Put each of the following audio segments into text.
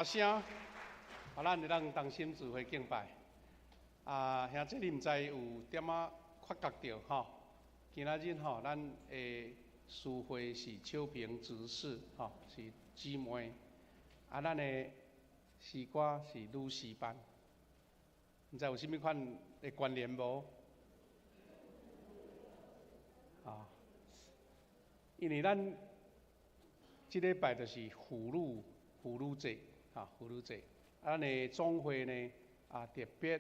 大声，咱会当同心聚会敬拜。兄弟，你毋知有点仔发觉到吼？今仔日吼，咱的诗会是秋萍执事吼，是姊妹。咱的诗歌是女诗班，毋知有啥物款的关联无？因为咱即礼拜就是妇女节。妇女节，咱的总会呢特别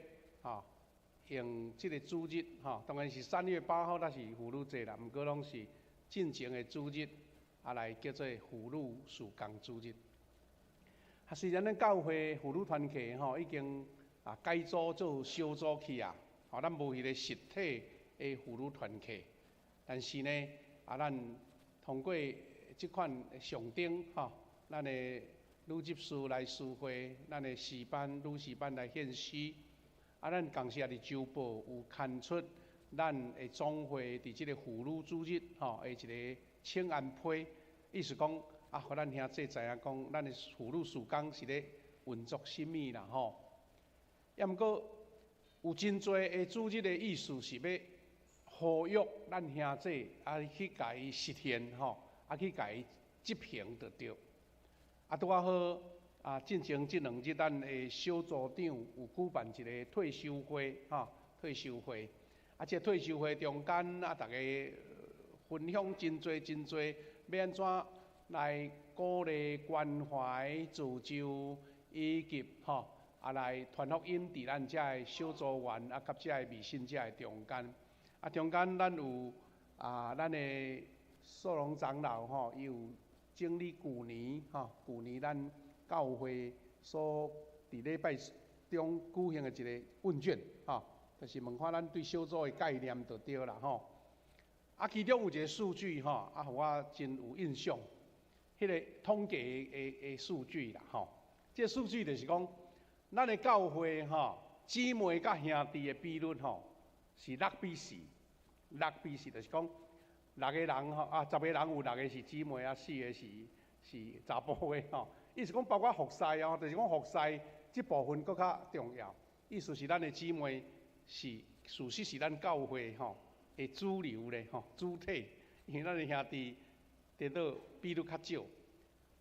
用即个主日当然是3月8号，那是妇女节啦，毋过拢是进前的主日来叫做妇女事工主日。虽然咱教会妇女团契已经改组做小组去咱无迄个实体的妇女团契，但是呢咱通过即款上顶咱的女执事来诗会，咱的诗班、女诗班来献诗。咱同时也伫周报有刊出咱的总会伫即个妇女主日的一个请安批，意思讲互咱兄弟知影讲，咱的妇女事工是咧运作甚物啦也毋过有真侪的主日的意思是要呼吁咱兄弟去甲伊实现去甲伊执行就对。拄好进前即2日，咱的小组长有举办一个退休会退休会。即个退休会中间大家分享真侪，要安怎来鼓励、关怀、自救，以及来传福音伫咱遮的小组员甲遮的未信者的中间。中间咱有咱的素荣长老伊有整理旧年咱教会所伫礼拜中举行的一个问卷就是问看咱对小组的概念就对啦其中有一个数据互我真有印象，迄个统计的数据啦这个数据就是讲，咱的教会姊妹甲兄弟的比率是6比4，6比4就是讲6个人10个人有6个是姊妹4个是查甫的意思讲包括服侍就是讲服侍这部分更较重要。意思是咱的姊妹是事实是咱教会的主流的主体，因为咱的兄弟得到比率较少。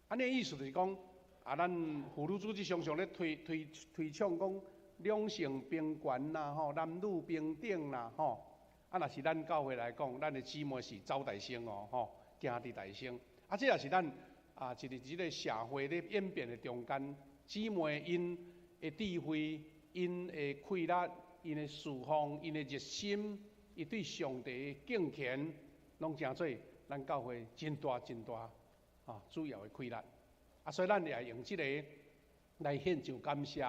安尼意思就是讲咱妇女组织常常咧推倡讲两性平权啦男女平等啦若是咱教会来讲，咱的姊妹是走大生行伫大生这也是咱一个社会咧演变的中间，姊妹因的智慧、因的气力、因的侍奉、因的热心，伊对上帝的敬虔，拢成做咱教会真大主要的气力所以咱也用这个来献上感谢，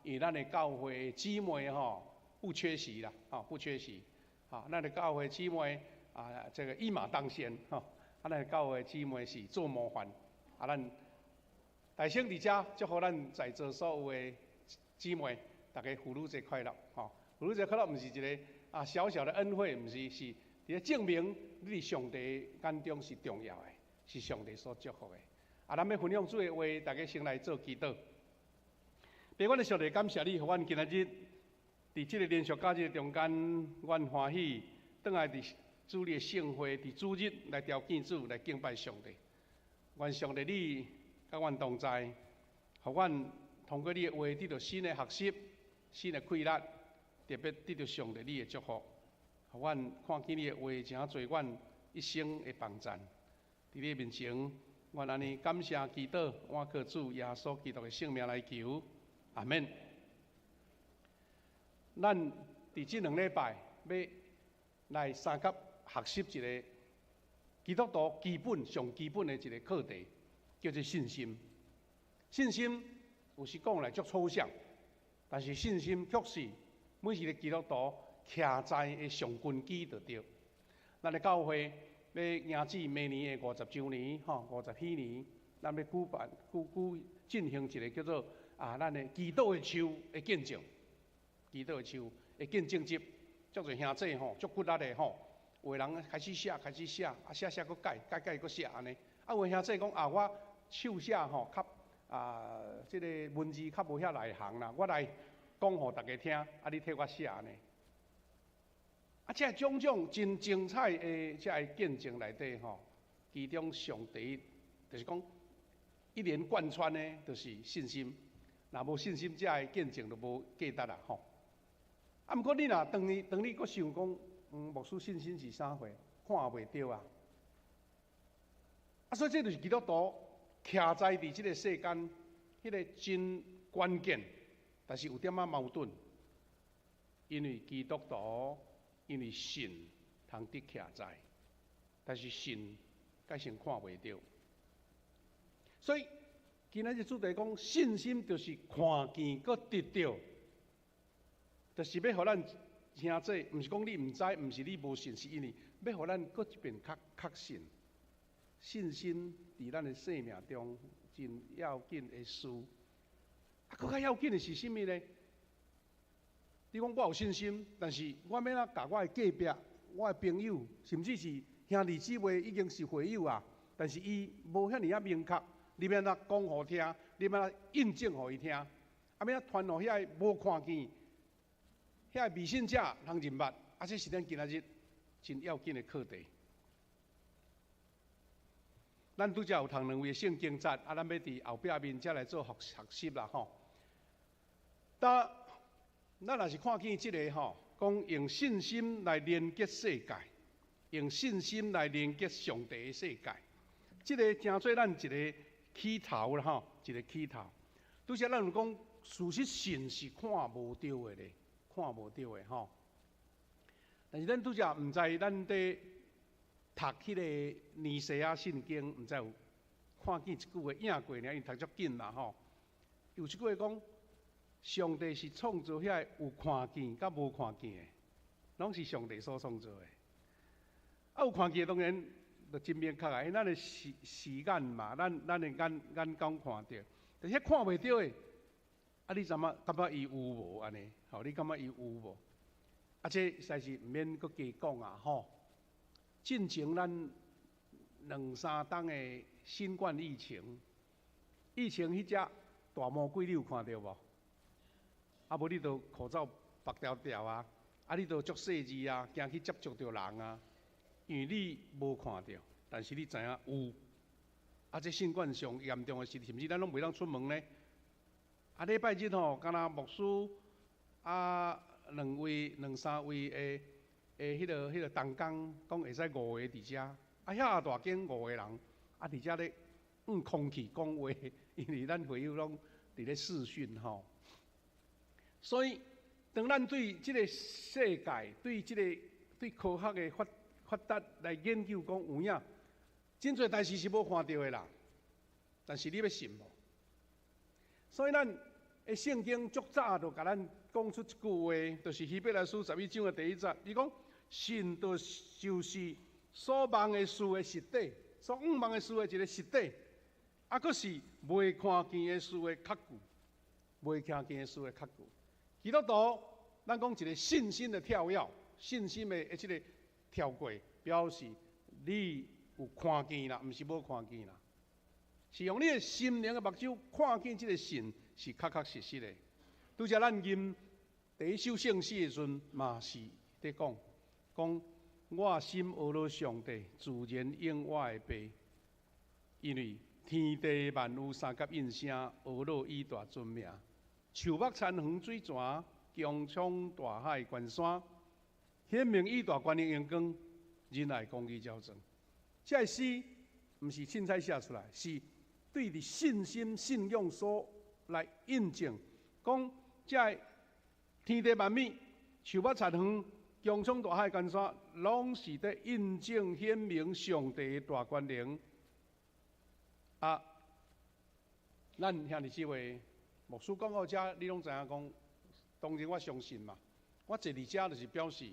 因为咱的教会姊妹不缺席啦不缺席咱的教会姊妹这个一马当先咱的教会姊妹是做模范咱大声伫遮祝福咱在座所有的姊妹，大家妇女节快乐妇女节快乐，毋是一个小小的恩惠，毋是是伫咧证明你伫上帝眼中是重要的，是上帝所祝福的咱要分享主的话，大家先来做祈祷。爸，阮的上帝感谢你，互阮今仔日伫即个连续假日中间，阮欢喜倒来伫主你的圣会，伫主日来朝见主，来敬拜上帝。愿上帝你甲阮同在，互阮通过你的话得到新的学习、新的气力，特别得到上帝你的祝福。互阮看见你的话，诚做阮一生的帮助。伫你面前，阮安尼感谢祈祷，我靠主耶稣基督的圣名来求，阿门。咱伫即2礼拜要来三甲学习一个基督徒上基本的一个课题，叫做信心。信心有时讲来足抽象，但是信心确实每一个基督徒徛在的上根基就对。咱的教会要迎接明年的50周年57年，咱要进行一个叫做咱的祈祷的树的见证，祈祷的树的见证节，足侪兄弟足骨力的有的人开始写，写搁改，改搁写安尼。有的兄弟讲我手写即个文字较无遐内行啦，我来讲互大家听，你替我写呢。这种种真精彩的这见证内底吼，其中上第一就是讲，一连贯穿的，就是信心。若无信心，这见证就无价值啦吼。毋过你若当你搁想讲，牧师信心是啥货？看袂着啊！所以这就是基督徒徛在伫即个世间，迄个真关键，但是有点仔矛盾，因为基督徒。因为信通得徛在，但是信改成看袂到，所以今仔日主题讲信心就是看见搁得到，就是要互咱兄弟，毋是讲你毋知，毋是你无信，是因为要互咱搁一遍确信，信心伫咱的生命中真要紧的事。搁较要紧的是甚物呢？你讲我有信心，但是我要哪甲我的隔壁、我的朋友，甚至是兄弟姊妹已经是会友啊，但是伊无遐尼啊明确，你要哪讲互听，你要哪印证互伊听，要哪传互遐无看见、遐未信者通认捌，这是咱今仔日真要紧的课题。咱拄则有读两位圣经节，咱要伫后壁面才来做学习啦吼。咱若是看见即个吼，讲用信心来连接世界，用信心来连接上帝的世界，即个诚做咱一个起头啦吼，一个起头。拄则咱有讲，事实信是看无到的咧，看无到的吼。但是咱拄则毋知咱伫读迄个尼西亚圣经，毋知有看见一句话应过呢？因读足紧啦吼。有一句话讲。上帝是创造遐有看见甲无看见的，拢是上帝所创造的。有看见当然就真明确啊，因咱的视眼嘛，咱的眼光看到，但是遐看袂到的，你感觉伊有无安尼？吼，你感觉伊有无？这实在是毋免搁加讲啊吼。进前咱2、3冬的新冠疫情迄只大魔鬼，你有看到无？无你就口罩白条条啊，你就足细字啊，惊去接触到人啊。因为你无看到，但是你知影有。这新冠上严重的是，甚至咱拢袂当出门呢。礼拜日吼，敢若牧师2、3位迄个同工，讲会使5个伫遮，遐大间5个人，伫遮咧用空气讲话，因为咱会友拢伫咧视讯吼。所以，当咱对即个世界、对科学的发达来研究，讲有影，真侪代志是无看到的啦。但是你要信无？所以咱的圣经足早就甲咱讲出一句话，就是希伯来书11章的第1节，伊讲信就是所望的事的实底，所仰望的事的一个实底，佫是未看见的事的确据，未看见的事的确据。基督徒，咱讲一个信心的跳跃，信心的即个跳过，表示你有看见啦，毋是无看见啦，是用你的心灵的目睭看见即个信是确实的。拄则咱吟第一首圣诗的时阵，嘛是在讲我心学了上帝，自然应我的背，因为天地万有三甲应声，学了以大尊名。树木田园水泉，江涌大海关山，显明以大权力阳光，仁爱公义照正。这诗毋是凊彩写出来，是对你信心、信仰所来印证，讲这天地万物、树木田园、江涌大海关山，拢是在印证显明上帝的大权能。咱兄弟姊妹。牧师讲到这，你拢知影讲，当然我相信嘛。我坐伫遮就是表示，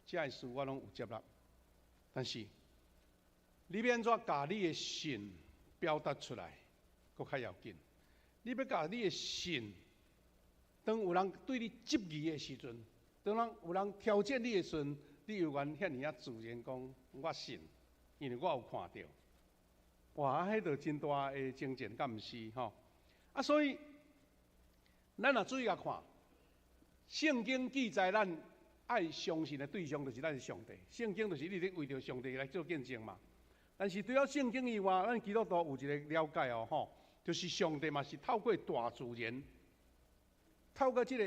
这个事我拢有接纳。但是，你要安怎把你的信表达出来，搁较要紧。你要把你的信，当有人对你质疑的时阵，当有人挑战你的时阵，你有缘遐尼自然讲，我信，因为我有看到。哇，迄个真大的精进，敢毋是吼？啊，所以咱若注意下看，圣经记载咱爱相信的对象就是咱的上帝，圣经就是你咧为着上帝来做见证嘛。但是对了圣经以外，咱基督徒有一个了解哦，吼，就是上帝嘛是透过大自然，透过这个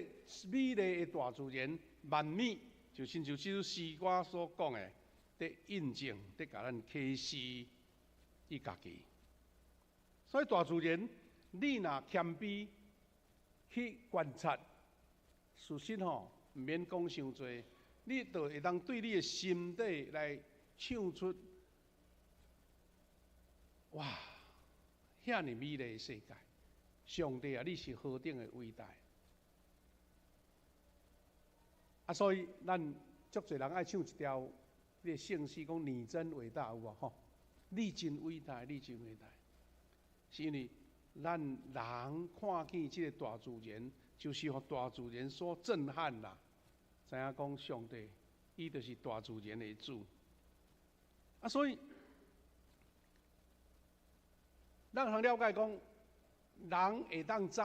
美丽的大自然，万米就亲像这首诗歌所讲的，在印证，在甲咱启示伊家己。所以大自然，你若谦卑去观察，事实吼，毋免讲伤多，你就会当对你的心底来唱出。哇！遐尔美丽的世界，上帝啊，你是何等的伟大！啊，所以咱足侪人爱唱一条你的圣诗，讲你真伟大有无吼？你真伟大，你真伟大，是因为咱人看见这个大自然，就是互大自然所震撼啦。知影讲上帝，伊就是大自然的主。啊，所以。咱通了解讲，人会当知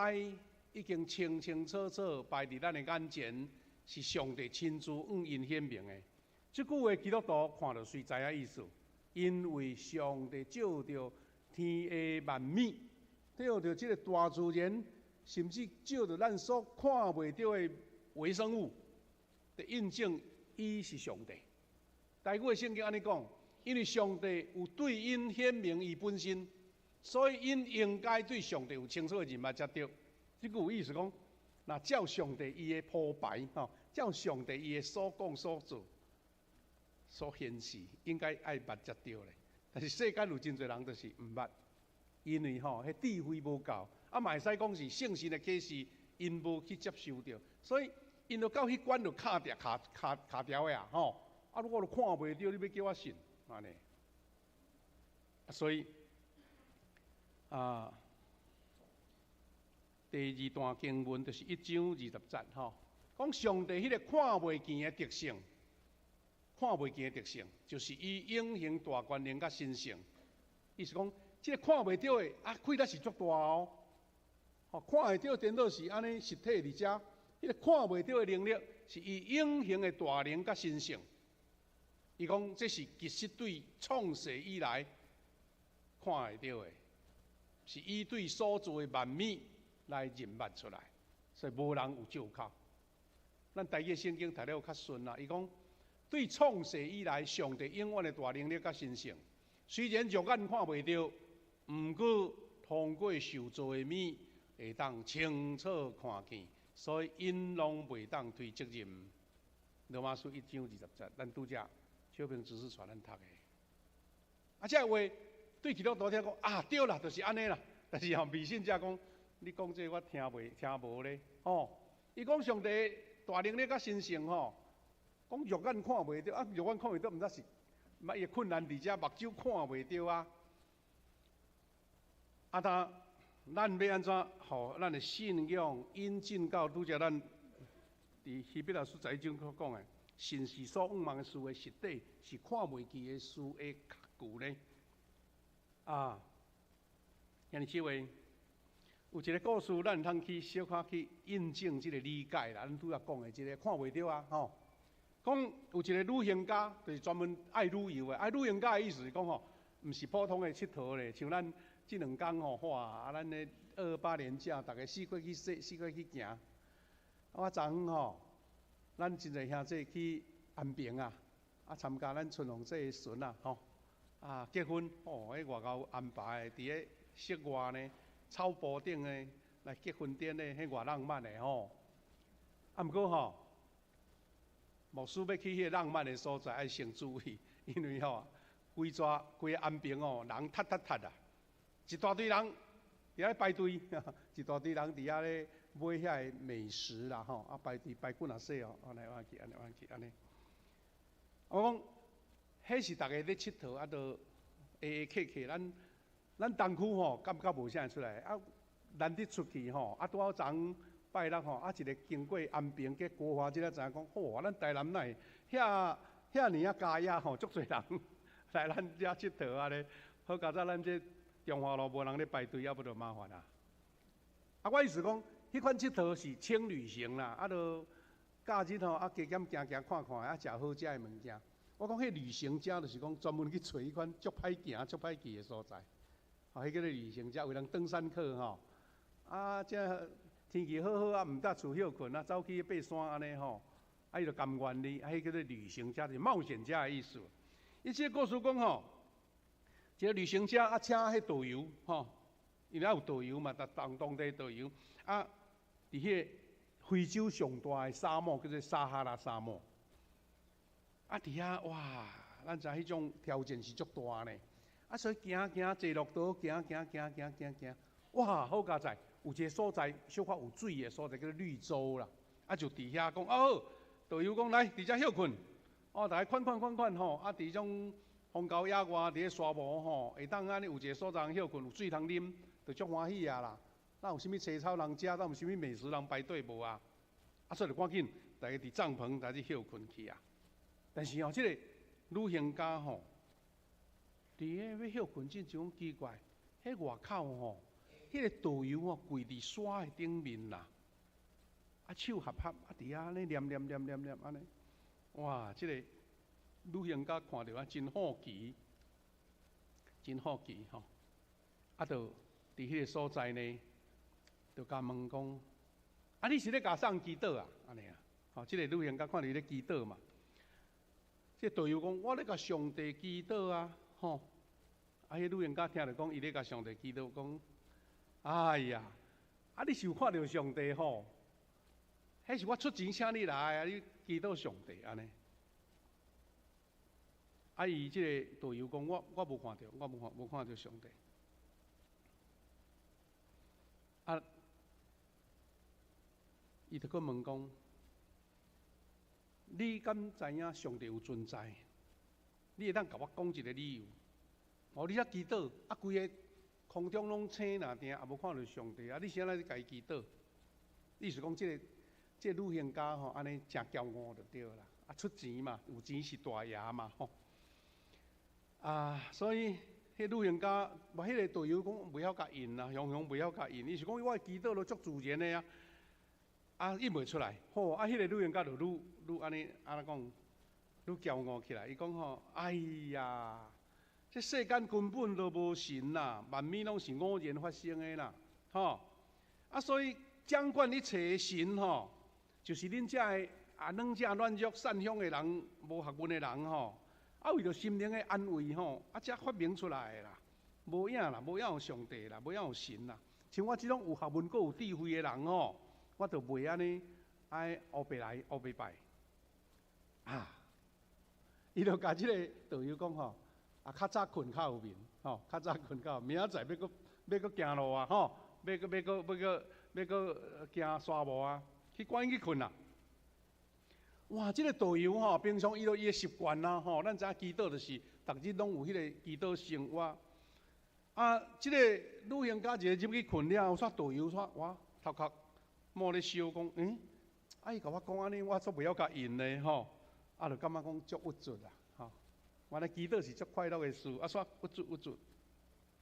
已经清清楚楚摆伫咱的眼前，是上帝亲自因显明的。即句话基督徒看到随知影意思，因为上帝照着天的万米，照着这个大自然，甚至照着咱所看袂到的微生物，的印证伊是上帝。台语的圣经安尼讲，因为上帝有对因显明伊本身。所以，因应该对上帝有清楚的认识才对。这句有意思讲，那照上帝伊的铺排吼，照上帝伊的所讲所做、所显示，应该爱捌才对咧。但是世间有真侪人就是毋捌，因为吼，迄智慧无够，啊，嘛会使讲是圣神的启示，因无去接受着，所以因就到迄关就卡条的啊，吼，啊，我就看袂到，你要叫我信，安尼，所以。第二段经文就是1章20节吼，讲上帝迄个看袂见的特性，看袂见的特性，就是伊永恒大权能甲神性。意思讲，即个看袂到的啊，开得是足大哦。吼，看会到颠倒是安尼实体伫遮，迄个看袂到的能力是伊永恒的大能甲神性。伊讲这是其实对创世以来看会到的。是伊对所做的万米来认捌出来，所以无人有借口。咱台语圣经读了有较顺啦，伊讲对创世以来，上帝永远的大能力甲神性，虽然肉眼看袂到，毋过通过受造的米会当清楚看见，所以因拢袂当推责任。罗马书1章20节，咱拄则小平指示传咱读的。啊，这话。对基督徒听讲啊，对啦，就是安尼啦。但是未信者讲，你讲这我听无咧。哦，伊讲上帝大能力甲神性吼，讲肉眼看袂到，啊，肉眼看袂到，毋则是，嘛伊困难伫遮，目睭看袂到啊。啊，咱要安怎互咱的信仰引进到拄则咱伫希伯来书11章所讲的，神是所仰望的事的实体，是看袂见的事的确据呢？啊，今日即位有一个故事，咱通去小可去印证即个理解啦。咱拄仔讲的即个看袂到啊，吼。讲有一个旅行家，就是专门爱旅游的。爱旅行家的意思是讲吼，毋是普通的佚佗咧，像咱即2天吼，哇，咱咧228年假，逐个四界去行。我昨昏吼，咱真侪兄弟去安平啊，参加咱春风节的巡啊，吼。啊，结婚哦，迄外口安排伫咧室外呢，草坡顶呢来结婚典呢，迄偌浪漫的吼。啊，毋过吼，牧师要去迄个浪漫的所在，爱先注意，因为吼，规个安平哦，人塌啊，一大堆人伫遐排队，一大堆人伫遐咧买遐个美食啦吼，啊排队排几若岁哦，安尼安尼。我讲。迄是逐个咧佚佗，啊，都客，咱东区吼，感觉无啥出来，啊，难得出去吼，啊，拄好昨拜六吼，啊，一个经过安平嘅国华，即个知影讲，哇，咱台南内遐尔啊加野吼，足侪人来咱遮佚佗啊咧，好佳哉咱这中华路无人咧排队，要不就麻烦啊。我意思讲，迄款佚佗是轻旅行啦，啊，就假日吼啊加减行行看看，啊食好食的物件。我讲迄旅行者就是讲专门去找迄款足歹行、足歹去的所在，吼，迄叫做旅行者，有人登山客吼，啊，这天气好好啊，毋搭厝休困啊，走去爬山安尼吼，啊，伊就甘愿哩，啊，迄叫做旅行者，就是冒险家的意思。伊即个故事讲吼，一个旅行者啊，请迄导游吼，因为有导游嘛，当地导游啊，伫迄个非洲上大的沙漠叫做撒哈拉沙漠。啊，伫遐哇，咱知迄种条件是足大呢。啊，所以行坐落岛，行，哇，好佳哉！有一个所在小可有水的所在，叫做绿洲啦。啊，就伫遐讲，哦，导游讲来，伫遮休困。哦，大家看吼，啊，伫种荒郊野外，伫咧沙漠吼，会当安尼有一个所在休困，有水通啉，就足欢喜啊啦。咱有啥物青草人食，咱有啥物美食人排队无啊？啊，所以就赶紧大家伫帐篷，大家休困去啊。但是吼，即个旅行家吼，伫迄要休困真种奇怪，迄外口吼，迄个导游吼跪伫山的顶面啦，啊手合啊伫遐安尼念安尼，哇！即个旅行家看到啊真好奇吼，啊就伫迄个所在呢，就甲问讲，啊你是咧甲送祈祷啊？安尼啊，吼，即个旅行家看到伊咧祈祷嘛。这导游讲，我咧甲上帝祈祷啊，吼！啊，迄旅行家听着讲，伊咧甲上帝祈祷，讲，哎呀，啊，你是有看到上帝吼？迄是我出钱请你来啊，你祈祷上帝安尼。啊，伊即个导游讲，我无看到，我无看到上帝。啊，伊就搁问讲。你敢知影上帝有存在？你会当甲我讲一个理由？哦，你遐祈祷，啊，规个空中拢青啦，定也无看到上帝啊！你啥来家祈祷？意思讲，即个旅行家吼，安尼真骄傲就对啦。啊，出钱嘛，有钱是大爷嘛，吼。啊，所以迄旅行家，迄个导游讲袂晓甲应啦，雄袂晓甲应。意思讲，我祈祷都足自然的啊。啊，应袂出来，吼！啊，迄个旅行家就愈安尼讲，愈骄傲起来。伊讲吼，哎呀，这世间根本都无神啦，万物拢是偶然发生的啦，吼！啊，所以掌管一切的神吼，就是恁遮的软只软弱、善良的人、无学问的人吼，啊，为着心灵的安慰吼，啊，才发明出来的啦，无影啦，无影有上帝啦，无影有神啦。像我这种有学问、阁有智慧的人吼。我就袂安尼爱乌白来乌白拜啊！伊就甲即个导游讲吼，啊，较早困较有面，吼，较早困较有明仔载要阁行路啊，吼，要阁行沙漠啊，去赶紧去困啊！哇，即个导游吼，平常伊的习惯啦，吼，咱知影祈祷就是逐日拢有迄个祈祷生活。啊，即个旅行家一个入去困了，煞导游煞哇头壳。莫咧笑讲，啊伊甲我讲安尼，我煞袂晓甲应咧吼，啊就感觉讲足郁卒啦，吼。原来祈祷是足快乐的事，啊煞郁卒，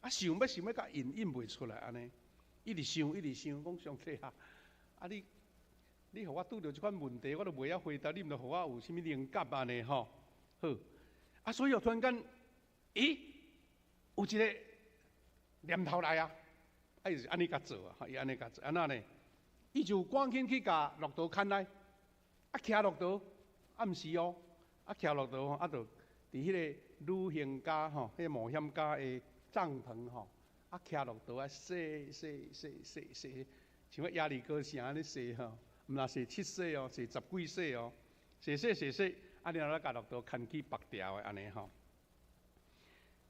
啊想要甲应袂出来安尼，一直想，讲上帝啊，啊你互我拄着即款问题，我都袂晓回答，你毋着互我有啥物灵感安尼吼？好，啊所以突然间，有一个念头来啊，啊伊是安尼甲做啊，伊安尼甲做，安那呢？伊就赶紧去甲骆驼牵来，啊，骑骆驼，啊，毋是哦，啊，骑骆驼吼，啊，就伫迄个旅行家吼，迄个冒险家的帐篷吼，啊，骑骆驼啊，踅，像个亚里哥城安尼踅吼，毋若踅7踅哦，踅10几踅哦，踅，啊，然后咧甲骆驼牵去北调的安尼吼。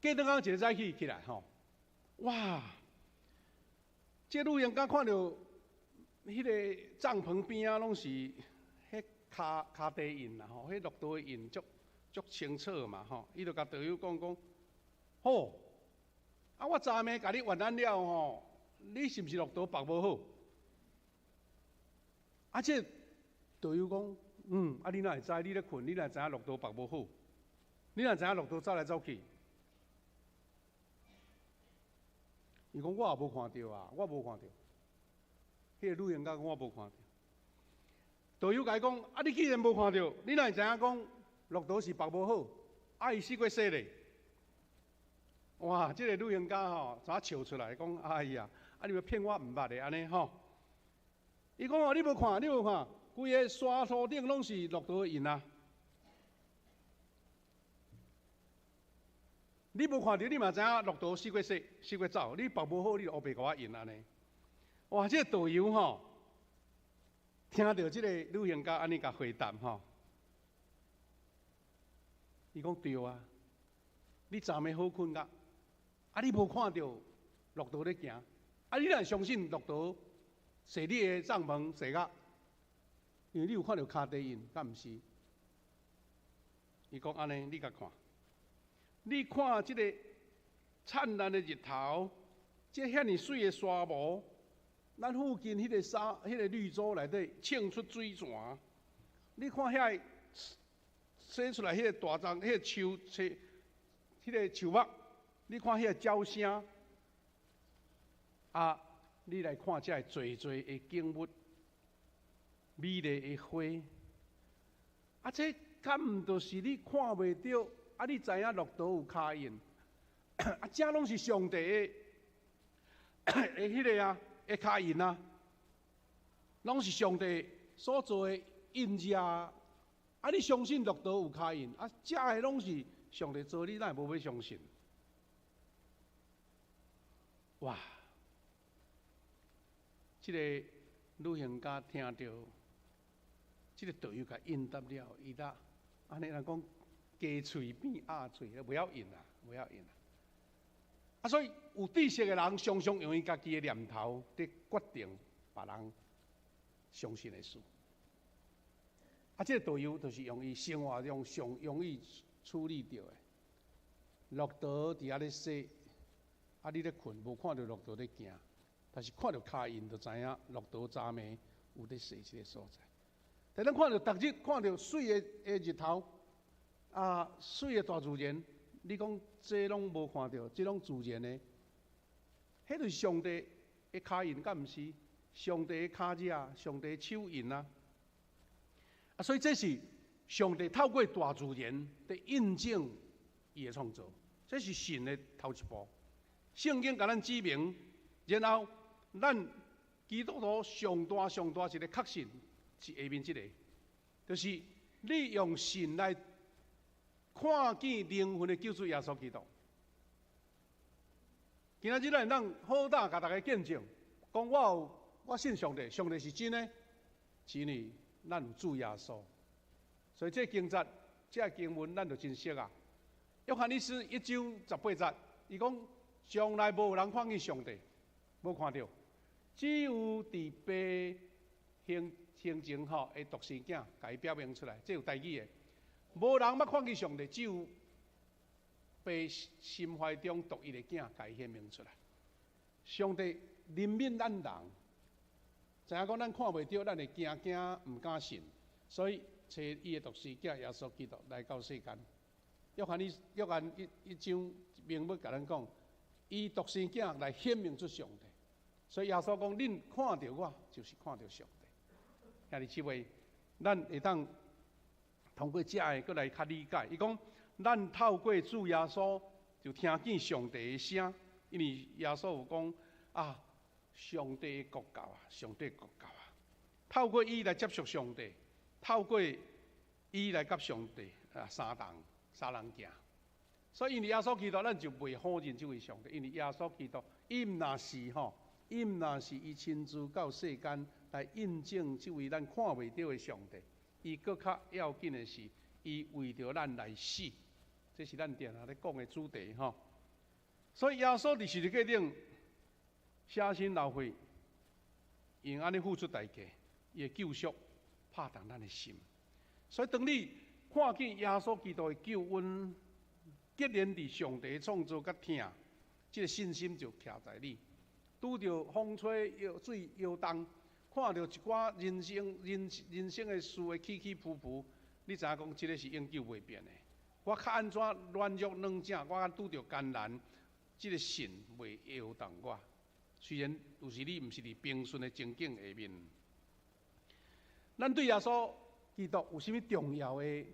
过顿仔一个早起来吼，哇，这旅行家看到。迄个帐篷边啊，拢是迄骹地印啦吼，迄骆驼的印足清楚嘛吼。伊就甲导游讲，好，啊我昨暝甲你问安了吼，你是毋是骆驼绑无好？啊这导游讲，啊你哪会知？你咧困，你哪知影骆驼绑无好？你哪知影骆驼走来走去？伊讲我也无看到啊，我无看到。迄个女人家我无看到。导游甲伊讲：啊，你既然无看到，你哪会知影讲骆驼是绑无好？啊，伊死过世咧。哇！即、个女人家吼，怎笑出来讲：哎呀，啊你要骗我毋捌的安尼吼？伊讲：哦，你无看，你无看，规个沙土顶拢是骆驼的印啊！你无看到，你嘛知影骆驼死过世，死过走，你绑无好，你就黑白甲我印安尼。哇！即、个导游吼，听到即个女人家安尼甲回答吼，伊讲对啊，你昨暝好困觉。啊！你无看到骆驼咧行，啊！你哪会相信骆驼坐你的帐篷坐甲？因为你有看到骹地印，敢毋是？伊讲安尼，你甲看，你看即个灿烂的日头，即遐尼水的沙漠，咱附近迄个迄个绿洲内底沁出水泉，你看遐生出来迄个大丛，迄个迄个树木。你看迄个鸟声，啊！你来看遮济济的景物，美丽的花，啊！这敢毋就是你看袂到？啊！你知影骆驼有脚印，啊！这拢是上帝的迄个啊，的脚印啊，拢是上帝所做的印记啊！啊！你相信骆驼有脚印，啊！这个拢是上帝做，你哪会无要相信？哇！这个女人家听到，这个导游甲应答了，伊答安尼人讲鸡喙变鸭喙，不要应啦，不要应啦。啊，所以有知识的人常常用伊家己的念头伫决定别人相信的事。啊，这个导游就是用伊生活中上容易处理到的。骆驼伫遐咧说。啊！你咧困，无看到骆驼咧行，但是看到脚印，就知影骆驼昨暝有咧踅即个所在。但咱看到逐日看到水的日头，啊，水的大自然，你讲这拢无看到，这拢自然的，迄就是上帝的脚印，敢毋是？上帝的脚趾啊，上帝的手印啊！啊，所以这是上帝透过大自然的印证伊的创造，这是神的头一步。圣经甲咱指明，然后咱基督徒上大一个确信是下面即个，就是你用信来看见灵魂的救主耶稣基督。今仔日咱好大甲大家见证，讲我信上帝，上帝是真的，是因为咱有主耶稣。所以这经节、这经文咱就真熟啊。约翰一书1章18节，伊讲。从来无人看见上帝，无看到，只有伫爸形情吼的独生囝，甲伊表明出来，这有代志的。无人捌看见上帝，只有爸心怀中独一的囝，甲伊显明出来。上帝怜悯咱人，知影讲咱看袂到，咱会惊毋敢信，所以找伊的独生囝耶稣基督来到世间。约翰一章明要甲咱讲。伊独生囝来显明出上帝，所以耶稣讲：恁看到我，就是看到上帝。兄弟姊妹，咱会当通过这个，搁来较理解。伊讲，咱透过主耶稣，就听见上帝的声，因为耶稣有讲啊，上帝的国教啊，上帝的国教啊。透过伊来接触上帝，透过伊来甲上帝三人行。所以，因为耶稣基督，咱就袂否认这位上帝。因为耶稣基督，伊毋若是伊亲自到世间来印证这位咱看袂到的上帝。伊搁较要紧的是，伊为着咱来死，这是咱定下咧讲的主题吼。所以耶稣伫十字架顶舍身流血，用安尼付出代价，伊的救赎拍动咱的心。所以，当你看见耶稣基督的救恩，结连伫上帝创造甲听，这个信心就徛在你。拄着风吹水摇动，看到一寡人生的事的起起伏伏，你知影讲，这个是永久袂变的。我较安怎软弱软正，我拄着艰难，这个神袂摇动我。虽然有时你毋是伫平顺的情景下面，咱对耶稣基督有啥物重要的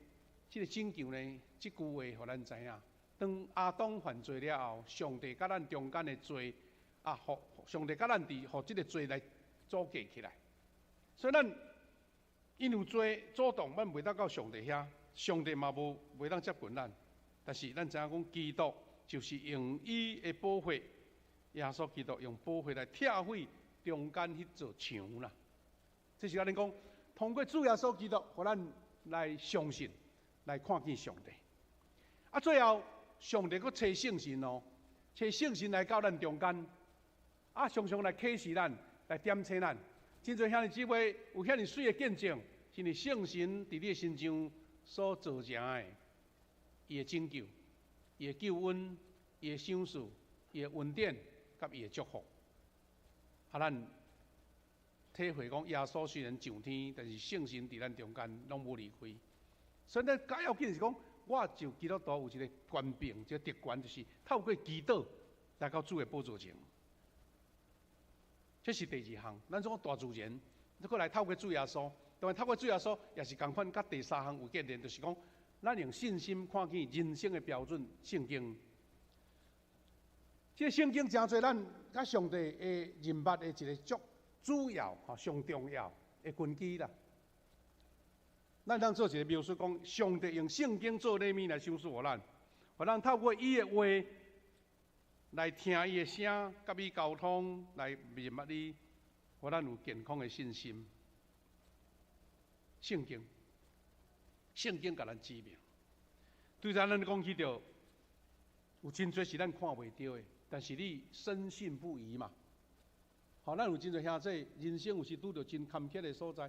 即个拯救呢？即句话，互咱知影。当亚当犯罪了后，上帝甲咱中间的罪互上帝甲咱互即个罪来阻隔起来。所以咱因有罪阻挡，咱袂当到上帝遐，上帝嘛袂当接近咱。但是咱知影讲，基督就是用伊的宝血，耶稣基督用宝血来拆毁中间迄座墙啦。这是咱讲，通过主耶稣基督，互咱来相信，来看见上帝。最后上帝佫找圣神哦，找圣神来到咱中间，常常来启示咱，来点醒咱。真侪兄弟姊妹有遐尼水的见证，是你圣神伫你的身上所造成的，伊的拯救，伊的救恩，伊的赏赐，伊的恩典，甲伊的祝福，咱体会讲，耶稣虽然上天，但是圣神伫咱中间拢无离开。所以咱较要紧是讲，我就基督徒有一个权柄，一个特权，就是透过祈祷来到主的宝座前。这是第二项，咱种大自然，再过来透过主耶稣，当然透过主耶稣也是共款，甲第三项有关联，就是讲，咱用信心看见人生的标准，圣经。这个圣经真侪咱甲上帝的人物的一个足主要、上重要的根基啦。咱当做一个描述，讲上帝用圣经做礼物来赏赐我咱，互咱透过伊的话来听伊的声，甲伊沟通，来明白伊，互咱有健康的信心。圣经，圣经甲咱指明，对咱讲起着，有真侪是咱看袂到的，但是你深信不疑嘛。咱有真侪兄弟，人生有时拄着真坎坷的所在。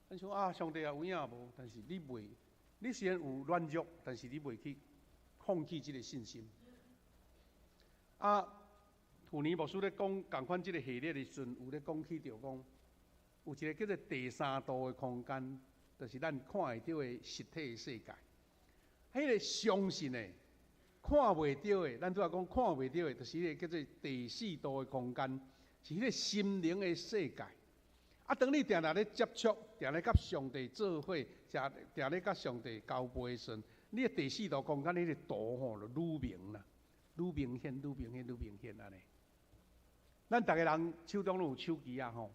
咱想上帝有影无？但是你虽然有软弱，但是你袂去放弃这个信心。去年牧师咧讲共款这个系列的时阵，有咧讲起着讲，有一个叫做第三度的空间，就是咱看会到的实体的世界。迄个相信的、看袂到的，咱拄仔讲看袂到的，就是迄个叫做第四度的空间，是迄个心灵的世界。当你定定咧接触，定咧甲上帝做伙，定咧甲上帝交陪的时阵，你的第四度空间，迄个图就愈明啦，愈明显，愈明显，愈明显安尼。咱逐个人手中拢有手机啊吼，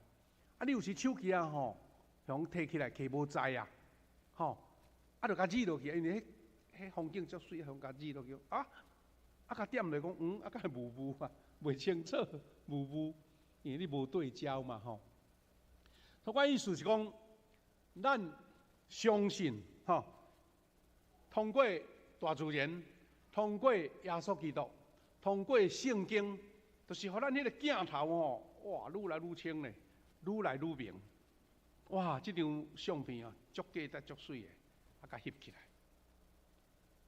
你有时手机啊吼，向摕起来摕无在啊，就甲指落去，因为迄风景足水，向甲指落去，甲点落讲，甲模糊啊，袂清楚，模糊，因为你无对焦嘛吼。所以我意思是讲，咱相信通过大自然，通过耶稣基督，通过圣经，就是互咱迄个镜头哇，愈来愈清咧，愈来愈明。哇，这张相片足价值足水的，甲翕起来。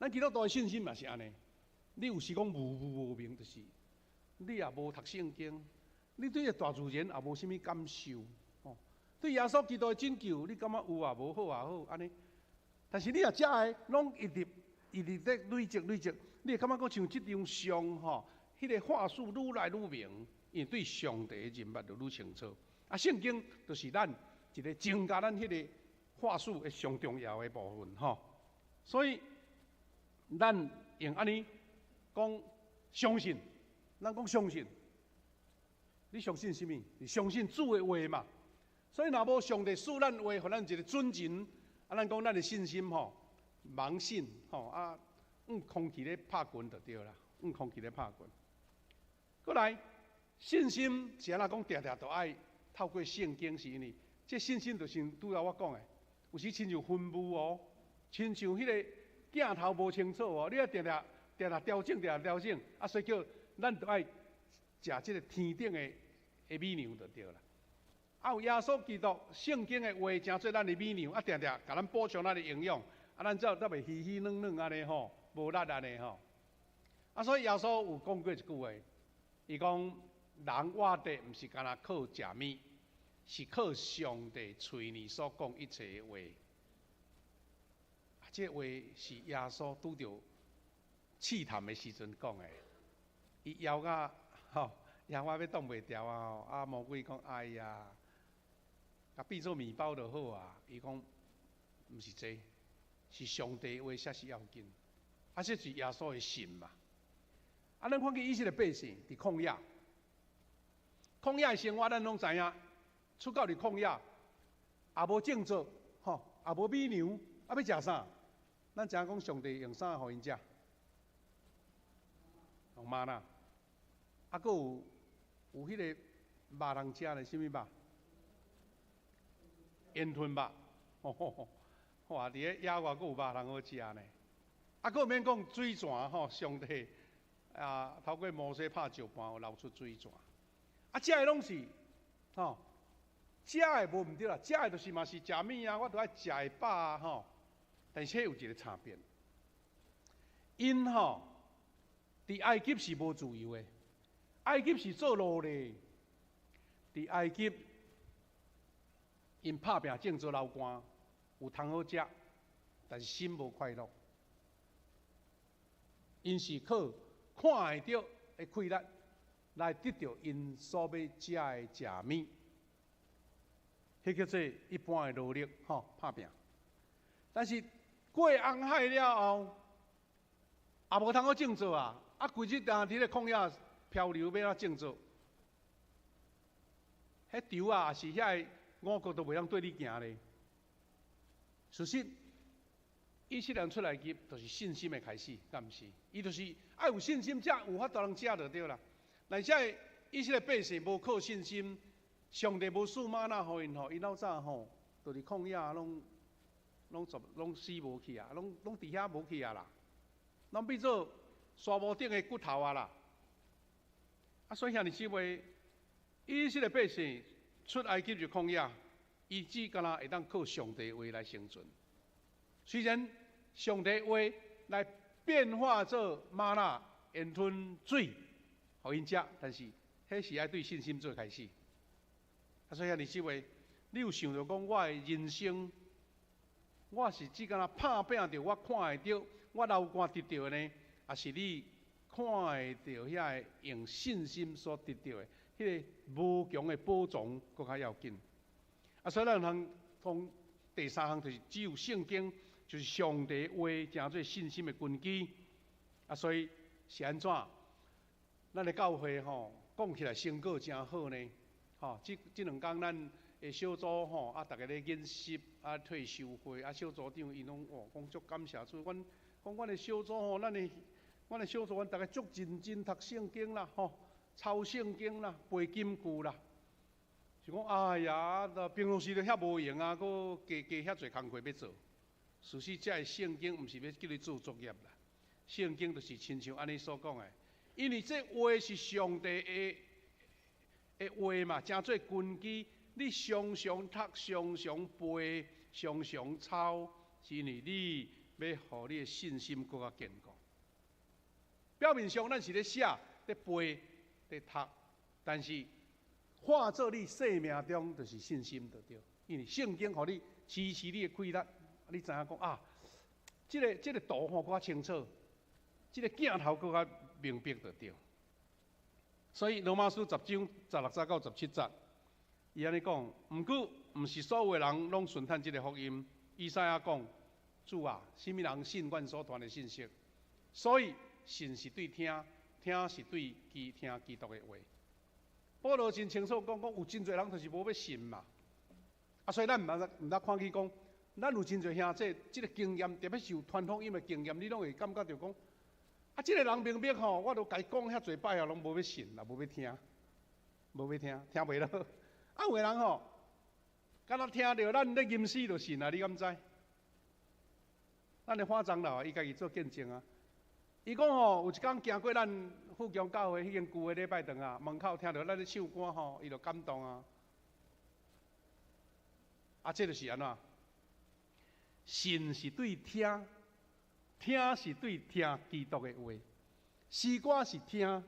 咱基督徒的信心嘛是安尼，你有时讲模糊无明，就是你也无读圣经，你对个大自然也无啥物感受。对耶稣基督的拯救，你感觉有啊无好啊好安尼，但是你若遮个拢一直在累积，你会感觉讲像这张相迄个话术愈来愈明，因为对上帝的人物就愈清楚。圣经就是咱一个增加咱迄个话术的上重要的部分所以咱用安尼讲相信，咱讲相信，你相信什么？你相信主的话嘛。所以，若无上帝赐咱话，互咱一个准人，咱讲咱的信心盲信空气咧拍拳就对啦，空气咧拍拳。过来，信心是安怎讲？定定都爱透过圣经，是因为这信心就像拄仔我讲的，有时亲像分雾亲像迄个镜头无清楚你要定定调整，所以叫咱都爱食这个天顶的米粮就对啦。有耶稣基督圣经的话，真做咱的米粮，定定甲咱补充咱的营养，咱才袂稀稀软软安尼无力安尼所以耶稣有讲过一句话，伊讲人活着毋是干那靠食米，是靠上帝嘴里所讲一切的话。这话是耶稣拄着试探的时阵讲的，伊枵甲野花要挡袂牢啊吼，啊魔鬼讲哎呀，甲变做面包就好啊。伊讲毋是这，是上帝话才是要紧，啊这是耶稣的信嘛。啊，咱看见以色列百姓伫旷野，旷野的生活咱拢知影，出到伫旷野，也无种作，吼，也无米粮，啊要食啥？咱知影讲上帝用啥互因食？用吗哪？啊，搁有迄个肉通食咧，什物肉？烟吞肉，吼，哇！伫咧野外搁有肉通好食呢。啊，搁免讲水泉吼，上帝啊，透过摩西拍石盘，有流出水泉。啊，食的拢是吼，食的无毋对啦，食的就是嘛是食物啊，我都爱食会饱啊吼。但是有一个差别，因吼伫埃及是无自由的，埃及是做奴隶，伫埃及因拍拼种做流官，有通好食，但是心无快乐。因是靠看会到的快乐来得到因所要食的食物，迄叫做一般的劳力吼拍拼。但是过红海了后，也无通好种作啊！啊，规日当伫咧旷野漂流，要怎种作？迄潮啊，是遐五谷都袂当对你行咧。事实，以色列人出来去，就是信心的开始，敢毋是？伊就是爱有信心，才有法度通食就对啦。但是以色列百姓无靠信心，上帝无赐吗哪互因吼，因老早吼，就伫旷野拢死无去啊，拢伫遐无去啊啦，拢变做沙漠顶的骨头啊啦。啊，所以兄弟姊妹，以色列百姓出埃及入旷野，伊只敢若会当靠上帝话来生存。虽然上帝话来变化做吗哪、烟吞水，互因食，但是迄是爱对信心做开始。啊，所以兄弟姊妹，你有想到讲我的人生？我是只敢若拍拼着，我看会到，我流汗得到的呢，也是你看会到遐个用信心所得到的，迄个无穷的宝藏，搁较要紧。啊，所以咱通第三项就是只有圣经，就是上帝话，成做信心的根基。啊，所以是安怎？咱的教会吼，讲起来成果真好呢。吼，这两天咱。小组吼啊，大家咧研习啊，退休会啊，小组长因拢讲足感谢主。阮讲阮的小组吼，阮的小组，阮大家足认真读圣经啦，吼，抄圣经啦，背金句啦。是讲哎呀，平常时就遐无闲啊，搁加遐侪工课要做。事实这个圣经毋是要叫你做作业啦，圣经就是亲像安尼所讲的，因为这话是上帝的话嘛，真做根基。你常常读、常常背、常常抄，是因为你要互你的信心更加坚固。表面上咱是咧写、咧背、咧读，但是化作你生命中就是信心就对。因为圣经互你支持你的快乐，你知影讲啊，这个图吼更加清楚，这个镜头更加明白就对。所以罗马书10章16节到17节。伊安尼讲，毋过毋是所有的人拢顺趁即个福音。以赛亚讲：主啊，什么人信阮所传的信息？所以信是对听，听是对听基督的话。保罗真清楚讲，有真侪人就是无要信嘛。啊，所以咱毋得看起讲，咱有真侪兄弟，即个经验，特别是有传福音的经验，你拢会感觉到讲，啊，即个人明明吼，我都甲伊讲遐侪摆啊，拢无要信，也无要听，无要听，听袂落。啊，有个人吼，敢若听到咱咧吟诗就信啊，你敢知？咱的花长老伊家己做见证啊。伊讲吼，有一天经过咱富强教会迄间旧的礼拜堂啊，门口听到咱咧唱歌吼，伊就感动啊。啊，这就是安怎？信是对听，听是对听基督的话。诗歌是听，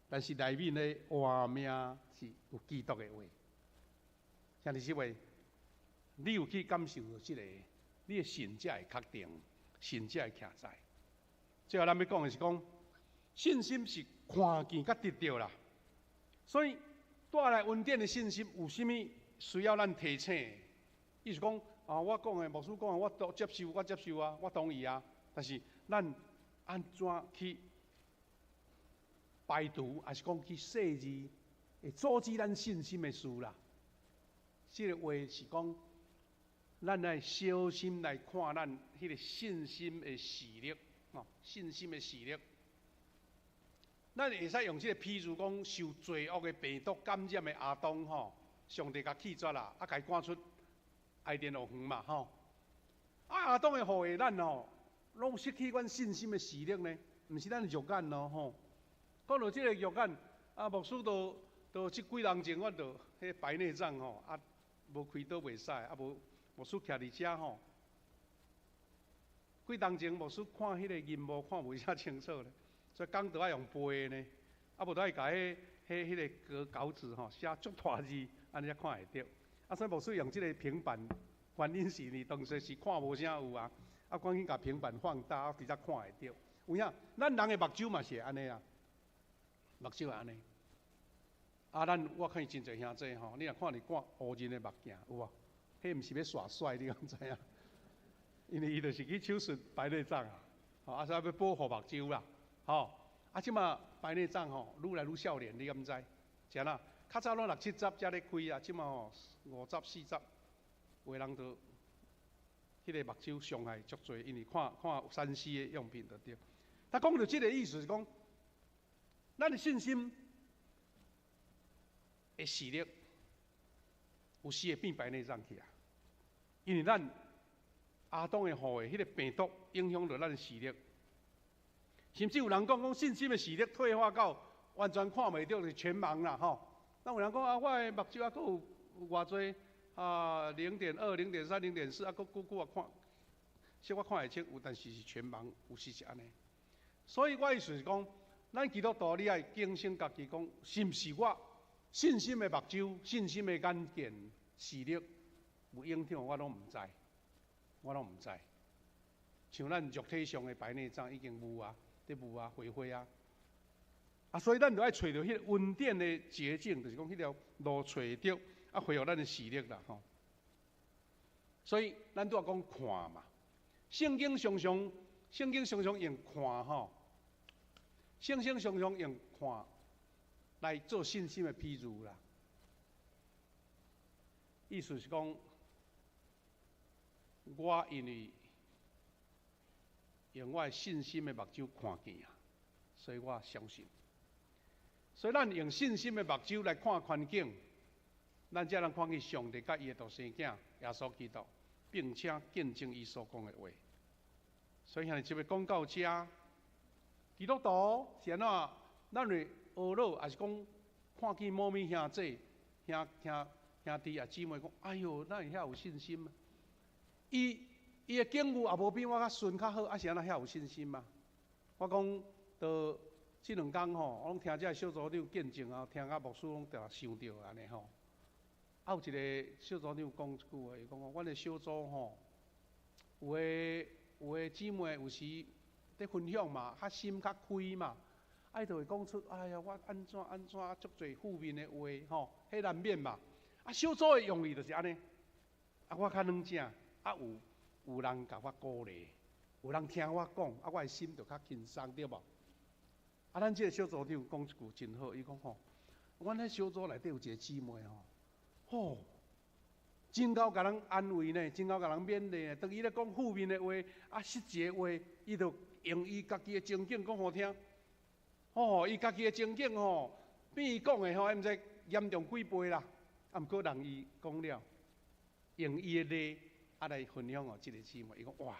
但是内面的画面是有基督的话。兄弟姊妹，你有去感受到这个，你的信才会确定，信才会徛在。最后咱要讲的是讲，信心是看见甲得到啦。所以带来稳定的信心，有啥物需要咱提醒？意思讲啊，我讲的牧师讲的，我都接受，我接受啊，我同意啊。但是咱安怎去排除，还是讲去设置，会阻止咱信心的事啦？这个话是讲，咱来小心来看咱迄个信心的视力，哦，信心的视力。咱会使用这个譬如讲，受罪恶的病毒感染的亚当吼，上帝甲弃绝啦，甲伊赶出埃甸河园嘛吼。亚当的后裔咱吼，拢失去阮信心的视力呢，毋是咱的肉眼咯吼。讲到这个肉眼，牧师都即几人前，我都迄白内障吼，无开刀袂使，无牧师徛伫遮吼。几当前牧师看迄个银幕看袂遐清楚咧。所以讲都爱用背呢，无都爱甲迄个稿纸吼写足大字，安尼才看会到。所以牧师用即个平板，原因是你当时是看无啥有啊，赶紧甲平板放大，直接看会到。有影，咱人的目睭嘛是安尼啊，目睭安尼。我看真侪兄弟吼，你若看你看乌人的目镜有无？迄毋是要耍帅，你敢知影？因为伊就是去手术白内障啊，所以要保护目睭啦。吼，即马白内障吼，愈来愈少年，你敢知？是啦，较早拢60、70才咧开啊，即马吼50、40，有的人都迄个目睭伤害足侪，因为看3C 的用品就对。他讲到即个意思是讲，咱的信心的视力有时会变白内障去啊，因为咱亚当的后裔迄个病毒影响到咱的视力。甚至有人讲信心的视力退化到完全看袂到，就是全盲啦吼。那有人讲我的目睭还有偌济0.2、0.3、0.4，佫看，小可看会清，有但是是全盲，有时是安尼。所以我意思是讲，咱基督徒你爱警醒家己讲，是毋是我信心的目睭、信心的眼见、视力有影响，我拢毋知，像咱肉体上的白内障已经有啊。恢复啊！所以咱就爱找到迄个稳定的捷径，就是讲迄条路找到，恢复咱的视力啦吼。所以咱都要讲看嘛，圣经常常用看吼，常常用看来做信心的譬如啦。意思是讲，我因为用我的信心的目睭看见啊，所以我相信。所以咱用信心的目睭来看环境，咱才能看见上帝甲伊的独生囝耶稣基督，并且见证伊所讲的话。所以现在就要讲到这，基督徒是安怎？咱的学老还是讲看见某物兄弟、兄弟啊姊妹讲，哎哟，咱遐有信心啊！伊的境遇也无比我较顺较好，是安那遐有信心嘛？我讲到即2天吼，我拢听这小组长见证啊，听甲牧师拢常想到安尼吼。有一个小组长讲一句话，伊讲阮的小组吼，有的姊妹有时在分享嘛，较心较开嘛，就会讲出哎呀，我安怎足侪负面的话吼，迄难免嘛。小组的用意就是安尼，我较软正，有人甲我鼓励，有人听我讲，我的心就较轻松，对无？咱这个小组长讲一句真好，伊讲吼，阮迄小组内底有一个姊妹吼，真够甲人安慰呢，真够甲人勉励呢。当伊咧讲负面的话，失节的话，伊就用伊家己的情景讲好听。伊家己的情景比伊讲的还毋知严重几倍啦。毋过人伊讲了，用伊的例。来分享即个姊妹，伊讲哇，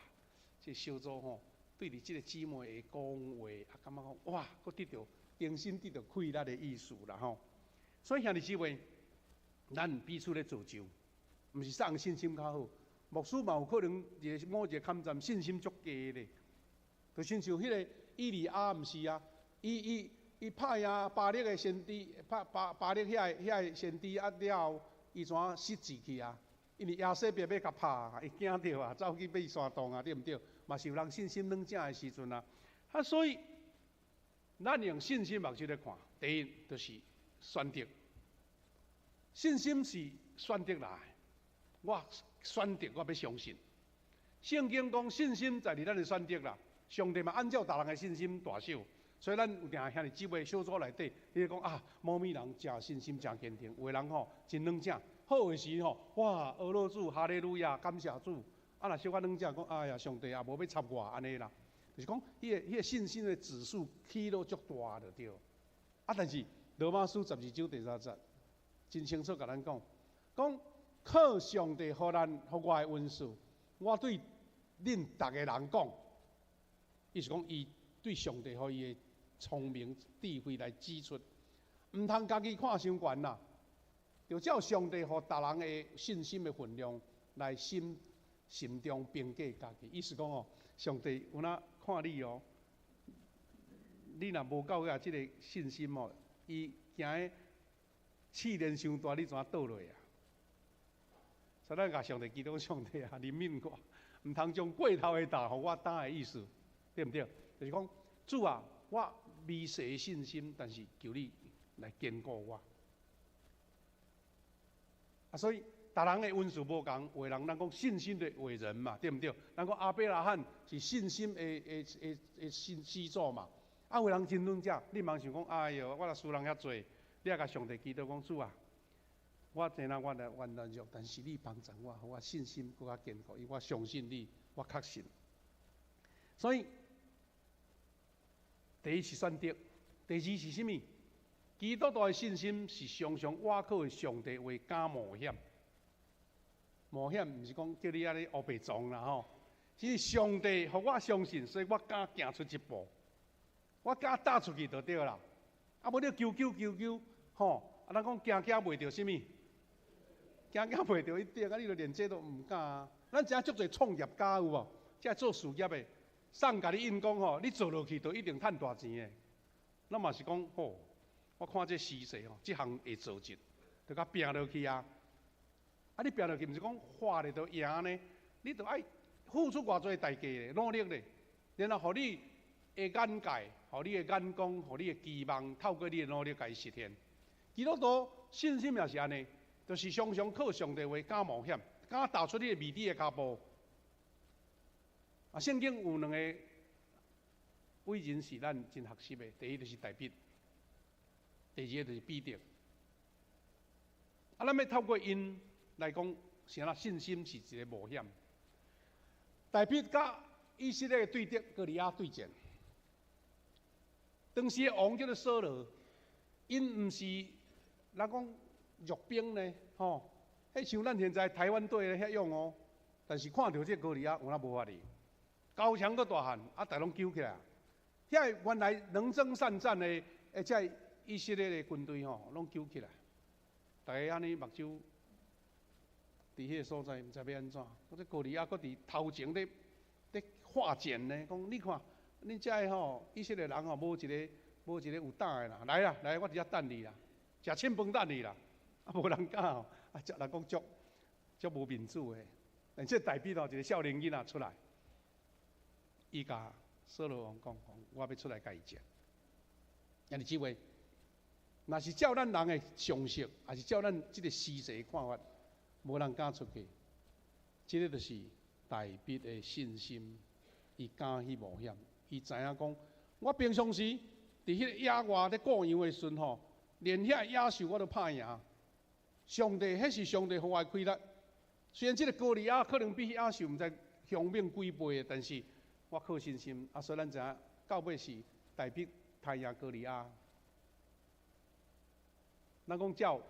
这小组对你即个姊妹的讲话，感觉讲哇，佫得到重新得到开力的意思啦吼。所以兄弟姊妹，咱彼此咧造就，毋是送信心较好。牧师嘛有可能某一个坎站信心足低咧，就亲像迄个以利亚，毋是啊？伊拍赢巴力的先知，拍巴力遐个先知了后，伊怎失志去啊？因为亚瑟别要甲拍，伊惊着啊，走去爬山洞啊，对毋对？嘛是有人信心软正的时阵啊。所以咱用信心目睭来看，第一就是选择，信心是选择来的。我选择，我要相信。圣经讲信心在于咱的选择啦。上帝嘛按照大人的信心大小，所以咱有定兄弟姊妹小组内底，你讲啊，某米人真信心真坚定，有的人吼真软正，好的时吼哇，俄罗主哈利路亚，感谢主。啊，若小可软正，讲哎呀，上帝也无要插我安尼啦。就是讲，迄个信心的指数起落足大就对。啊，但是罗马书12章第3节，真清楚甲咱讲，靠上帝互我的恩赐，我对恁逐个人讲，意思讲伊对上帝互伊的聪明智慧来指出，毋通家己看伤悬啦，就照上帝互逐人的信心的分量来心中评价家己。意思讲哦，上帝有哪看你哦，你若无够啊，即个信心哦，伊行的试炼伤大，你怎倒落啊？所以咱甲上帝祈祷，上帝啊，怜悯我，毋通将过头的担互我担的意思，对毋对？就是讲，主啊，我微细的信心，但是求你来坚固我。啊，所以逐人的恩赐无共，有的人咱讲信心的伟人嘛，对毋对？咱讲亚伯拉罕是信心的始祖嘛。啊，有的人真软正，你茫想讲，哎哟，我若输人遐济，你也甲上帝祈祷讲，主啊。我知影我的软弱，但是你帮助我，我信心更加坚固，因为我相信你，我确信。所以，第一是选择，第二是什么？基督徒的信心是常常倚靠上帝为敢冒险。冒险毋是讲叫你安尼黑白撞啦吼，是上帝互我相信，所以我敢行出一步，我敢踏出去就对啦。啊，无你求吼，啊，咱讲行袂着什么？行袂着一点啊！你就连这都毋敢啊！咱遮足侪创业家有无？遮做事业的，送甲你印讲吼，你做落去就一定趁大钱的。咱嘛是讲吼，我看这时势吼，这项会做进，就甲拼落去啊！啊，你拼落去毋是讲花咧就赢呢，你就爱付出偌济代价咧，努力咧，然后互你的眼界、互你的眼光、互你的期望，透过你的努力来实现。基督徒信心也是安尼。就是常常靠上帝话敢冒险，敢踏出你的未知的脚步。啊，圣经有两个伟人是咱真学习的，第一就是大卫，第二个就是彼得。啊，咱要透过因来讲，啥啦？信心是一个冒险。大卫甲以色列对敌哥利亚对战，当时的王叫做扫罗，因毋是咱讲。弱兵呢，吼，迄像咱现在台湾队咧遐样哦，但是看到这哥利亚有哪无法哩？高强个大汉，啊，大拢救起来。遐原来能征善战的，即以色列的军队吼，拢救起来。大家安尼目睭伫迄个所在，毋知要安怎？这哥利亚搁伫头前咧化剑呢，讲你看，恁遮吼以色列人吼，无一个有胆的啦，来啦，来，我伫遮等你啦，食凊饭等你啦。啊，无人敢哦！啊，人讲足无民主的。但这代表一个少年囡仔出来，伊甲扫罗王讲，我要出来甲伊战。安尼即位，若是照咱人的常识，还是照咱即个时势看法，无人敢出去。即个就是大卫的信心，伊敢去冒险。伊知影讲，我平常时伫迄个野外咧过洋的时阵吼，连遐野兽我都拍赢。上帝，迄是上帝互我的开力。虽然这个哥利亚可能比野兽毋知凶猛几倍的，但是我靠信心。啊，所以咱知影到尾是大卫杀赢哥利亚。咱讲照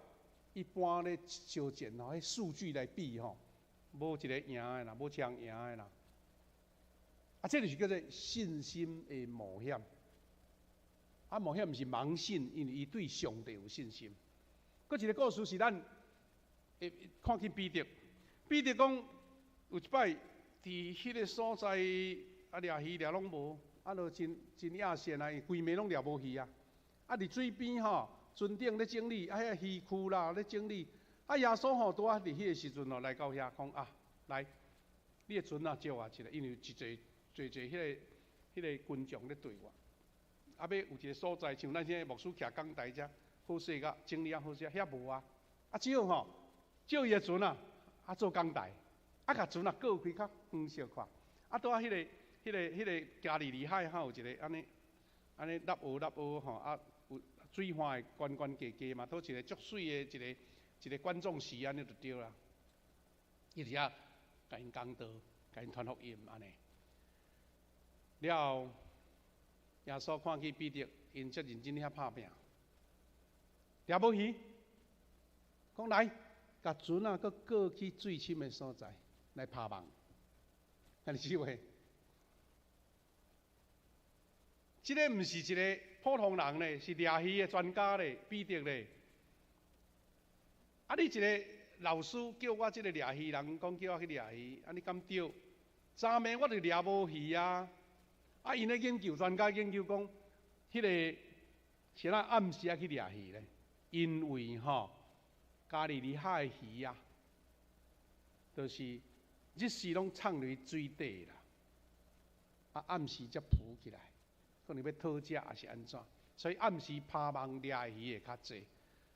一般咧相战吼，迄数据来比吼，无一个赢的啦，无一项赢的啦。啊，这就是叫做信心的冒险。啊，冒险毋是盲信，因为伊对上帝有信心。佫一个故事是咱看见彼得，彼得讲有一摆伫迄个所在啊掠鱼掠拢无，啊就真野线啊，规暝拢掠无鱼啊。啊伫水边吼，船顶咧整理，啊遐鱼库啦咧整理。啊耶稣吼拄啊伫迄个时阵吼来到遐讲啊，来，你的船啊借我一个，因为真侪迄个军将咧对我。啊要有一个所在，像咱现在牧师徛讲台遮。好势甲精力好势，遐无啊。啊，只有吼，借伊个船啊做工台，啊甲船过开较远小看。啊，拄啊迄个加利利海有一个安尼纳乌吼啊，有水花的悬悬低嘛，倒一个足水的一个观众席安尼就对啦。伊伫遐甲因讲道，甲因传福音安尼。了后，耶稣看见彼得因遮认真遐拍拼，抓无鱼，讲来，甲船搁过去最深的所在来拍网，安尼智慧。这个毋是一个普通人咧，是掠鱼的专家咧，彼得咧。啊，你一个老师叫我这个掠鱼人，讲叫我去掠鱼，啊，你敢对？昨暝我就掠无鱼啊！啊，因咧研究，专家研究讲，迄个是咱暗时去掠鱼咧，因为吼，加利利海的鱼啊，就是日时拢藏伫水底啦，啊，暗时才浮起来。可能要讨食还是安怎？所以暗时拍网掠鱼的较济。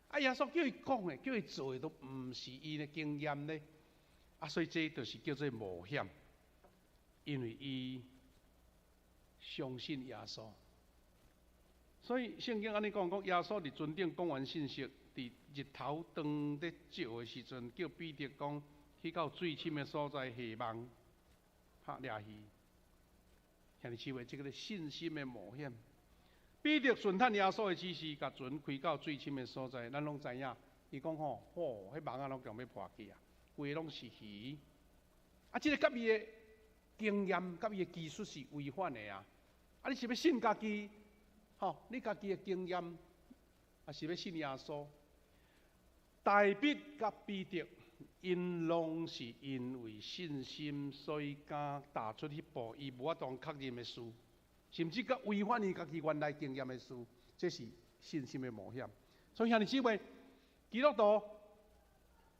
啊，耶稣叫伊讲的，叫伊做的，都毋是伊的经验咧。啊，所以这就是叫做冒险，因为伊相信耶稣。所以圣经安尼讲，耶稣伫船顶讲完信息，伫日头当咧照的时阵，叫彼得讲去到最深的所在下网拍掠鱼。向你视为这个信心的冒险。彼得顺探耶稣的指示，甲船开到最深的所在，咱拢知影。伊讲吼，迄网啊拢强要破去啊，规拢是鱼。啊，这个甲伊的经验、甲伊的技术是违反的啊。啊，你是要信家己？吼，你家己的经验，还是要信耶稣？大必甲彼得。因拢是因为信心，所以敢踏出迄步，伊无法当确认的事，甚至甲违反伊家己原来经验的事，这是信心的冒险。所以兄弟姊妹，基督徒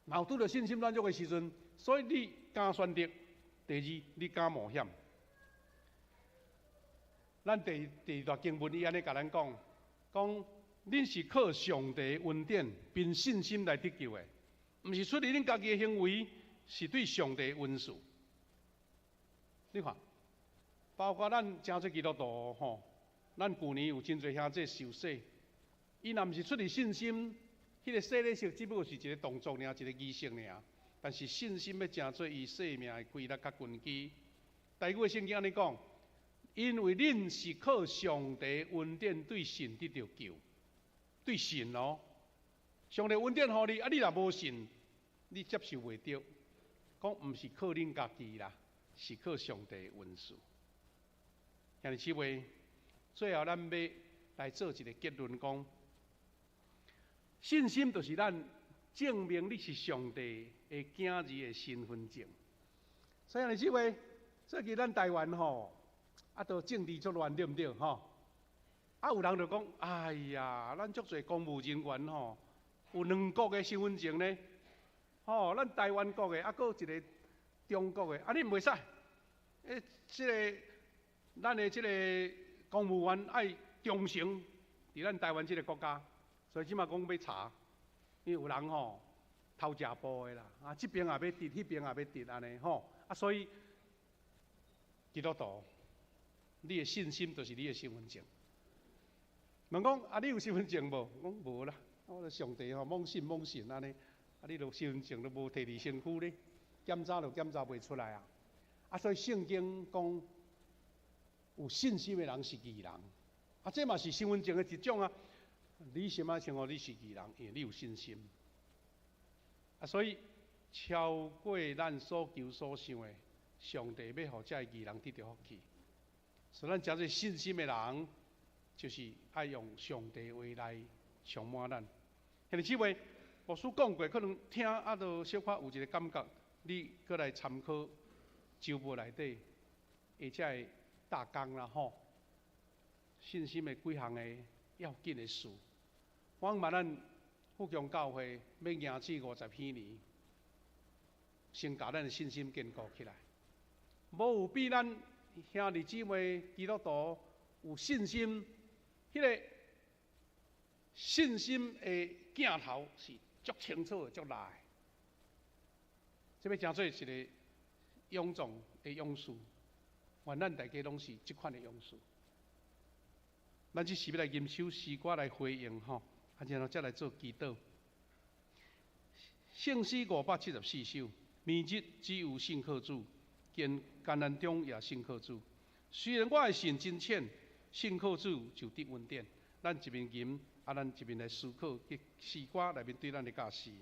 矛拄着信心软弱的时阵，所以你敢选择；第二，你敢冒险。咱第二段经文伊安尼甲咱讲，恁是靠上帝恩典凭信心来得救的。毋是出于恁家己的行为，是对上帝的恩赐。你看，包括咱真侪基督徒吼，咱旧年有真侪兄弟受洗，伊若毋是出于信心，迄个洗礼式只不过是一个动作尔，一个仪式尔。但是信心要成做伊生命的规律甲根基。第几个圣经安尼讲，因为恁是靠上帝恩典对神得到救，对神哦，上帝恩典互你，啊，你若无信。你接受袂到，讲毋是靠恁家己啦，是靠上帝的恩赐。兄弟姊妹，最后咱要来做一个结论，讲信心就是咱证明你是上帝的囝儿的身份证。所以兄弟姊妹，最近咱台湾吼，都政治作乱，对毋对吼？有人就讲，哎呀，咱足侪公务人员吼，有两国的身份证呢。吼，咱台湾国的，搁一个中国的，你袂使。即个咱的即个公务员爱忠诚伫咱台湾即个国家，所以即马讲要查，因为有人吼偷食步的啦，即边也要滴，迄边也要滴安尼吼，所以基督徒，你的信心就是你的身份证。问讲你有身份证无？讲无啦，我上帝吼罔信安尼。你著身份证都无摕伫身躯咧，检查都检查袂出来啊！所以圣经讲，有信心的人是义人，这嘛是身份证的一种啊。你先啊称呼你是义人，因为你有信心。所以超过咱所求所想的，上帝要互这义人得到福气。所以咱真侪信心的人，就是爱用上帝话来充满咱。兄弟姊妹。牧师讲过，可能听都小可有一个感觉，你过来参考周报内底，而且的大纲啦吼，信心的几项的要紧的事。我问咱富强教会要迎至50几年，先把咱的信心坚固起来。无有比咱兄弟姊妹基督徒有信心，迄个信心的镜头是足清楚、足辣的。这要诚做一个勇壮的勇士，愿咱大家拢是这款的勇士。咱这时要来吟首诗歌来回应吼，然后再来做祈祷。圣诗574首，每日只有信靠主，见艰难中也信靠主。虽然我的信真浅，信靠主就得恩典。咱一面吟，咱一面来思考，诗歌内面对咱的教示。